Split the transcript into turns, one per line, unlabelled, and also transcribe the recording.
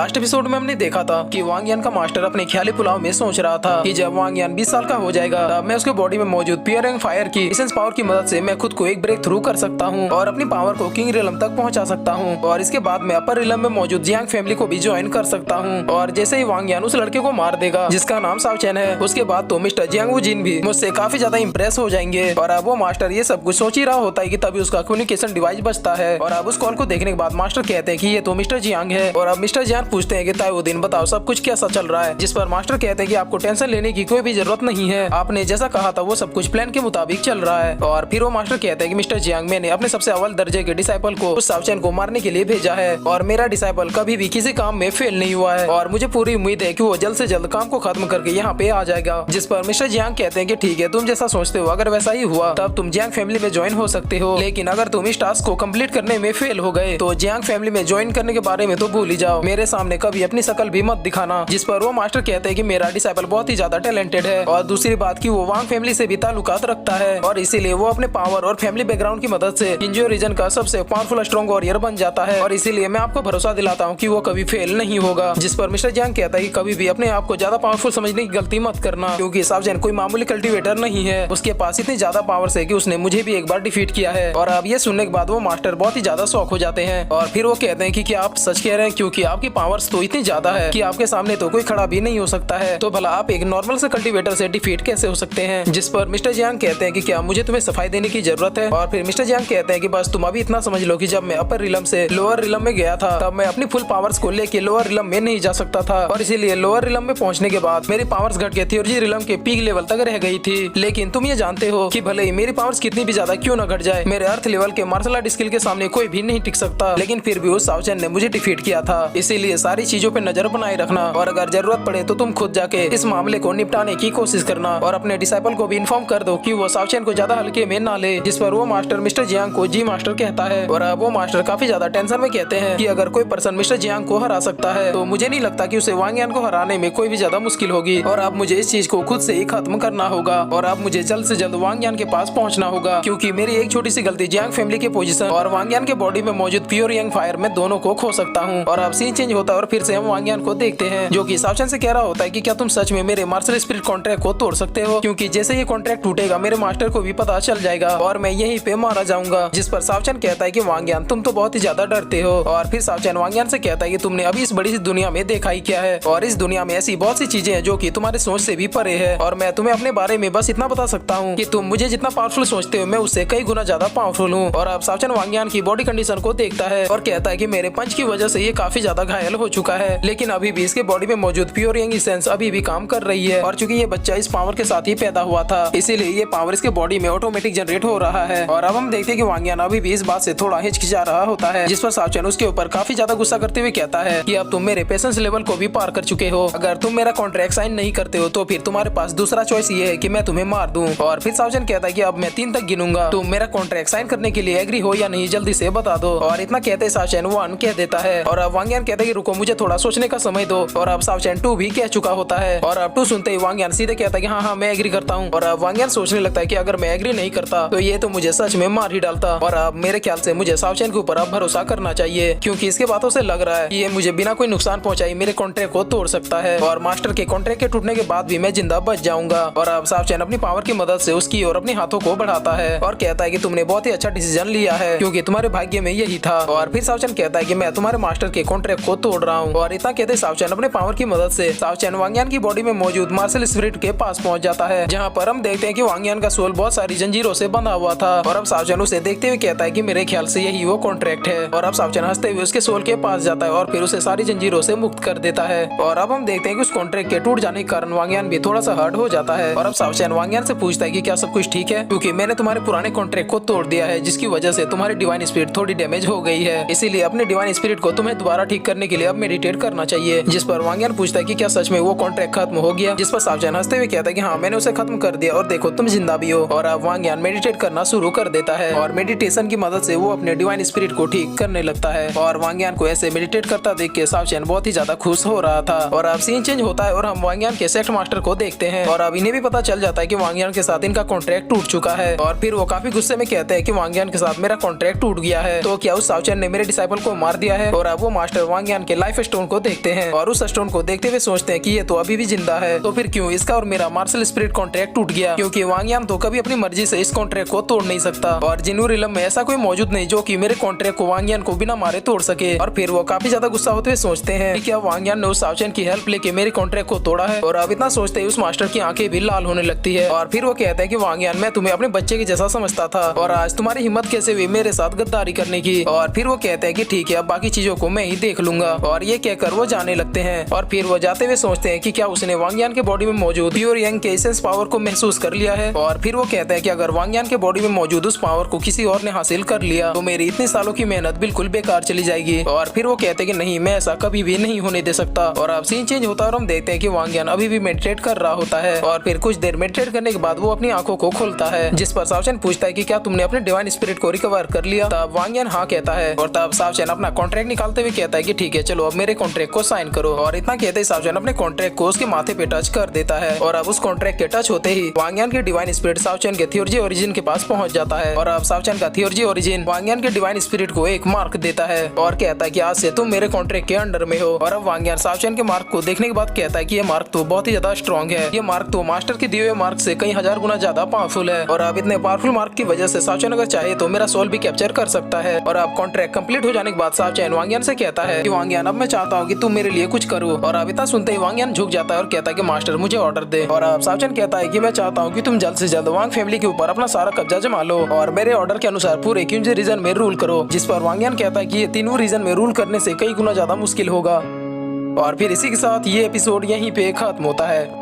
Last episode में हमने देखा था कि वांग यान का मास्टर अपने ख्याली पुलाव में सोच रहा था कि जब वांग यान 20 साल का हो जाएगा तब मैं उसके बॉडी में मौजूद पियरिंग फायर की एसेंस पावर की मदद से मैं खुद को एक ब्रेक थ्रू कर सकता हूँ और अपनी पावर को किंग रिलम तक पहुँचा सकता हूँ और इसके बाद मैं अपर रिलम में मौजूद जियांग फैमिली को भी ज्वाइन कर सकता हूँ। और जैसे ही वांग यान उस लड़के को मार देगा जिसका नाम शाओ चैन है, उसके बाद तो मिस्टर जियांग वू जिन भी मुझसे काफी ज्यादा इम्प्रेस हो जाएंगे। और अब वो मास्टर ये सब कुछ सोच ही रहा होता है कि तभी उसका कम्युनिकेशन डिवाइस बजता है और अब उस कॉल को देखने के बाद मास्टर कहते हैं कि ये तो मिस्टर जियांग है। और अब मिस्टर जियांग पूछते हैं कि ताइवुद्दीन बताओ सब कुछ कैसा चल रहा है, जिस पर मास्टर कहते हैं कि आपको टेंशन लेने की कोई भी जरूरत नहीं है, आपने जैसा कहा था वो सब कुछ प्लान के मुताबिक चल रहा है। और फिर वो मास्टर कहते हैं कि मिस्टर जियांग मैंने अपने सबसे अव्वल दर्जे के डिसाइपल को उस शाओ चैन को मारने के लिए भेजा है और मेरा डिसाइपल कभी भी किसी काम में फेल नहीं हुआ है और मुझे पूरी उम्मीद है कि वो जल्द से जल्द काम को खत्म करके यहाँ पे आ जाएगा। जिस पर मिस्टर जियांग कहते हैं कि ठीक है, तुम जैसा सोचते हो अगर वैसा ही हुआ तब तुम जियांग फैमिली में ज्वाइन हो सकते हो, लेकिन अगर तुम इस टास्क को कंप्लीट करने में फेल हो गए तो जियांग फैमिली में ज्वाइन करने के बारे में तो भूल ही जाओ, मेरे सामने कभी अपनी शकल भी मत दिखाना। जिस पर वो मास्टर कहते हैं कि मेरा डिसाइपल बहुत ही ज्यादा टैलेंटेड है और दूसरी बात की वो वांग फैमिली से भी ताल्लुकात रखता है और इसीलिए वो अपने पावर और फैमिली बैकग्राउंड की मदद से किंजो रीजन का सबसे पावरफुल स्ट्रॉन्ग वॉरियर बन जाता है और इसीलिए मैं आपको भरोसा दिलाता हूँ कि वो कभी फेल नहीं होगा। जिस पर मिस्टर जियांग कहता है कि कभी भी अपने आप को ज्यादा पावरफुल समझने की गलती मत करना, क्योंकि शाओ चैन कोई मामूली कल्टीवेटर नहीं है, उसके पास इतनी ज्यादा पावर है कि उसने मुझे भी एक बार डिफीट किया है। और अब ये सुनने के बाद वो मास्टर बहुत ही ज्यादा शॉक हो जाते हैं और फिर वो कहते हैं कि क्या आप सच कह रहे हैं, क्योंकि आपकी पावर्स तो इतनी ज्यादा है कि आपके सामने तो कोई खड़ा भी नहीं हो सकता है, तो भला आप एक नॉर्मल से कल्टीवेटर से डिफीट कैसे हो सकते हैं। जिस पर मिस्टर जियांग कहते हैं कि क्या मुझे तुम्हें सफाई देने की जरूरत है। और फिर मिस्टर जियांग कहते हैं कि बस तुम अभी इतना समझ लो कि जब मैं अपर रिलम से लोअर रिलम में गया था तब मैं अपनी फुल पावर्स को लेके लोअर रिलम में नहीं जा सकता था और इसीलिए लोअर रिलम में पहुंचने के बाद मेरी पावर्स घट के थियोरजी रिलम के पीक लेवल तक रह गई थी। लेकिन तुम ये जानते हो कि भले ही मेरी पावर्स कितनी भी ज्यादा क्यों न घट जाए, मेरे अर्थ लेवल के मार्शल आर्ट स्किल के सामने कोई भी नहीं टिक सकता, लेकिन फिर भी उस शाओ चैन ने मुझे डिफीट किया था। इसीलिए सारी चीजों पे नजर बनाए रखना और अगर जरूरत पड़े तो तुम खुद जाके इस मामले को निपटाने की कोशिश करना और अपने डिसाइपल को भी इन्फॉर्म कर दो कि वो शाओ चैन को ज्यादा हल्के में ना ले। जिस पर वो मास्टर मिस्टर जियांग को जी मास्टर कहता है और अब वो मास्टर काफी ज्यादा टेंशन में कहते हैं कि अगर कोई पर्सन मिस्टर जियांग को हरा सकता है तो मुझे नहीं लगता कि उसे वांग यान को हराने में कोई भी ज्यादा मुश्किल होगी। और अब मुझे इस चीज को खुद से ही खत्म करना होगा और अब मुझे जल्द से जल्द वांग यान के पास पहुंचना होगा, क्योंकि मेरी एक छोटी सी गलती जियांग फैमिली के पोजीशन और वांग यान के बॉडी में मौजूद प्योर यंग फायर में दोनों को खो सकता हूँ। और अब सीन चेंज होता है और फिर से हम वांग यान को देखते हैं जो कि शाओ चैन से कह रहा होता है कि क्या तुम सच में मेरे मार्शल स्पिरिट कॉन्ट्रैक्ट को तोड़ सकते हो, क्योंकि जैसे ये कॉन्ट्रैक्ट टूटेगा मेरे मास्टर को भी पता चल जाएगा और मैं यहीं पे मारा जाऊंगा। जिस पर शाओ चैन कहता है कि वांग यान तुम तो बहुत ही ज्यादा डरते हो। और फिर शाओ चैन वांग यान से कहता है कि तुमने अभी इस बड़ी सी दुनिया में देखा ही क्या है और इस दुनिया में ऐसी बहुत सी चीजें हैं जो कि तुम्हारे सोच से भी परे है और मैं तुम्हें अपने बारे में बस इतना बता सकता हूँ कि तुम मुझे जितना पावरफुल सोचते हो मैं उससे कई गुना ज्यादा पावरफुल हूँ। और अब शाओ चैन वांग यान की बॉडी कंडीशन को देखता है और कहता है कि मेरे पंच की वजह से ये काफी ज्यादा घायल हो चुका है, लेकिन अभी भी इसके बॉडी में मौजूद प्योर यंग एसेंस अभी भी काम कर रही है और चूंकि ये बच्चा इस पावर के साथ ही पैदा हुआ था इसीलिए ये पावर इसके बॉडी में ऑटोमेटिक जनरेट हो रहा है। और अब हम देखते हैं कि वांग यान अभी भी इस बात से थोड़ा हिचकिचा रहा होता है, जिस पर शाओ चैन उसके ऊपर काफी ज्यादा गुस्सा करते हुए कहता है कि अब तुम मेरे पेशेंस लेवल को भी पार कर चुके हो, अगर तुम मेरा कॉन्ट्रैक्ट साइन नहीं करते हो तो फिर तुम्हारे पास दूसरा चॉइस ये है कि मैं तुम्हें मार दूं। और फिर शाओ चैन कहता है कि अब मैं 3 तक गिनूंगा, तुम मेरा कॉन्ट्रैक्ट साइन करने के लिए एग्री हो या नहीं जल्दी से बता दो। और इतना कहते शाओ चैन 1 कह देता है और अब वांग यान कहता है कि रुको मुझे थोड़ा सोचने का समय दो। और अब शाओ चैन 2 भी कह चुका होता है और अब 2 सुनते ही वांग यान सीधे कहता है कि हाँ मैं एग्री करता हूँ। और अब वांग यान सोचने लगता है कि अगर मैं एग्री नहीं करता तो ये तो मुझे सच में मार ही डालता और अब मेरे ख्याल से मुझे शाओ चैन के ऊपर अब भरोसा करना चाहिए, क्योंकि इसके बातों से लग रहा है कि ये मुझे बिना कोई नुकसान पहुंचाए मेरे कॉन्ट्रैक्ट को तोड़ सकता है और मास्टर के कॉन्ट्रैक्ट के टूटने के बाद भी मैं जिंदा बच जाऊंगा। और अब शाओ चैन अपनी पावर की मदद से उसकी और अपने हाथों को बढ़ाता है और कहता है कि तुमने बहुत ही अच्छा डिसीजन लिया है क्योंकि तुम्हारे भाग्य में यही था। और फिर शाओ चैन कहता है कि मैं तुम्हारे मास्टर के कॉन्ट्रैक्ट को तोड़ रहा हूँ। और इतना कहते शाओ चैन अपने पावर की मदद से शाओ चैन वांग यान की बॉडी में मौजूद मार्शल स्पिरिट के पास पहुंच जाता है, जहाँ पर हम देखते हैं कि वांग यान का सोल बहुत सारी जंजीरों से बंधा हुआ था। और अब शाओ चैन उसे देखते हुए कहता है कि मेरे ख्याल से यही वो कॉन्ट्रैक्ट है। और अब शाओ चैन हंसते हुए उसके सोल के पास जाता है और फिर उसे सारी जंजीरों से मुक्त कर देता है। और अब हम देखते हैं कि उस कॉन्ट्रैक्ट के टूट जाने के कारण वांग यान भी थोड़ा सा हर्ट हो जाता है। और अब शाओ चैन वांग यान से पूछता है कि क्या सब कुछ ठीक है, क्योंकि मैंने तुम्हारे पुराने कॉन्ट्रैक्ट को तोड़ दिया है जिसकी वजह से तुम्हारी डिवाइन स्पिरिट थोड़ी डैमेज हो गई है, इसीलिए अपने डिवाइन स्पिरिट को तुम्हें दोबारा ठीक करने के लिए अब मेडिटेट करना चाहिए। जिस पर वांग यान पूछता है कि क्या सच में वो कॉन्ट्रैक्ट खत्म हो गया, जिस पर शाओ चैन हंसते हुए कहता है कि हाँ मैंने उसे खत्म कर दिया और देखो तुम जिंदा भी हो। और अब वांग यान मेडिटेट करना शुरू कर देता है और मेडिटेशन की मदद से वो अपने डिवाइन स्पिरिट को ठीक करने लगता है। और वांग यान को ऐसे मेडिटेट करता देख के शाओ चैन बहुत ही ज्यादा खुश हो रहा था। और अब सीन चेंज होता है और हम वांग यान के सेक्ट मास्टर को देखते हैं और अब इन्हें भी पता चल जाता है कि वांग यान के साथ इनका कॉन्ट्रैक्ट टूट चुका है। और फिर वो काफी गुस्से में कहते हैं कि वांग यान के साथ मेरा कॉन्ट्रैक्ट टूट गया है, तो क्या उस शाओ चैन ने मेरे डिसाइपल को मार दिया है। और अब वो मास्टर वांग यान के लाइफ स्टोन को देखते हैं और उस स्टोन को देखते हुए सोचते हैं कि ये तो अभी भी जिंदा है, तो फिर क्यों इसका और मेरा मार्शल स्पिरिट कॉन्ट्रैक्ट टूट गया, क्योंकि वांग यान तो कभी अपनी मर्जी से इस कॉन्ट्रैक्ट को तोड़ नहीं सकता और जिन्नू रिलम में ऐसा कोई मौजूद नहीं जो कि मेरे कॉन्ट्रैक्ट को वांग यान को बिना मारे तोड़ सके। और फिर वो काफी ज्यादा गुस्सा होते हुए सोचते हैं कि क्या वांग यान ने उस सावचेन की हेल्प लेके मेरे कॉन्ट्रैक्ट को तोड़ा है। और अब इतना सोचते ही उस मास्टर की आंखें भी लाल होने लगती है और फिर वो कहता है कि वांग यान, मैं तुम्हें अपने बच्चे के जैसा समझता था और आज तुम्हारी हिम्मत कैसे हुई मेरे साथ गद्दारी करने की। और फिर वो कहते हैं कि ठीक है, अब बाकी चीजों को मैं ही देख लूंगा। और ये कहकर वो जाने लगते हैं और फिर वो जाते हुए सोचते हैं कि क्या उसने वांग यान के बॉडी में मौजूद प्योर यांग के एसेंस पावर को महसूस कर लिया है। और फिर वो कहते हैं कि अगर वांग यान के बॉडी में मौजूद उस पावर को किसी और ने हासिल कर लिया तो मेरी इतने सालों की मेहनत बिल्कुल बेकार चली जाएगी। और फिर वो कहते हैं कि नहीं, मैं ऐसा कभी भी नहीं होने दे सकता। और अब सीन चेंज होता है और हम देखते हैं कि वांग यान अभी भी मेडिटेट कर रहा होता है और फिर कुछ देर मेडिटेट करने के बाद वो अपनी आंखों को खोलता है, जिस पर सावचेन पूछता है कि क्या तुमने अपने डिवाइन स्पिरिट को रिकवर कर लिया। तब वांग यान हाँ कहता है और तब सावचेन अपना कॉन्ट्रैक्ट निकालते हुए कहता है कि ठीक है, चलो अब मेरे कॉन्ट्रैक्ट को साइन करो। और इतना कहते ही सावचेन अपने कॉन्ट्रैक्ट को उसके माथे पे टच कर देता है और अब उस कॉन्ट्रैक्ट के टच होते ही वांग यान के डिवाइन स्पिरिट सावचेन के थियोरजी ओरिजिन के पास पहुंच जाता है। और अब सावचेन का थियोरजी ओरिजिन वांग यान के डिवाइन स्पिरिट को एक मार्क देता है और कहता है कि आज से तुम मेरे कॉन्ट्रैक्ट के अंडर में हो। और अब वांग यान सावचेन के मार्क को देखने के बाद कहता है कि ये मार्क तो बहुत ही ज्यादा स्ट्रॉन्ग है, ये मार्क तो मास्टर के दिए हुए मार्क से कई हजार गुना ज्यादा पावरफुल है। और अब इतने पावरफुल मार्क की वजह से सावचेन अगर चाहे तो मेरा सोल भी कैप्चर कर सकता है। और अब कॉन्ट्रैक्ट कंप्लीट हो जाने के बाद सावचेन वांग यान से कहता है कि वांग यान, अब मैं चाहता हूँ कि तुम मेरे लिए कुछ करो। और अब इतना सुनते ही वांग यान झुक जाता है और कहता है कि मास्टर मुझे ऑर्डर दे। और अब सावचेन कहता है कि मैं चाहता हूँ कि तुम जल्द से जल्द वांग फैमिली के ऊपर अपना सारा कब्जा जमा लो और मेरे ऑर्डर के अनुसार पूरे क्यूंजी रीजन में रूल करो। जिस पर वांग यान कहता है कि ये तीनों रीजन में रूल करने से कई गुना ज्यादा मुश्किल होगा। और फिर इसी के साथ ये एपिसोड यहीं पे खत्म होता है।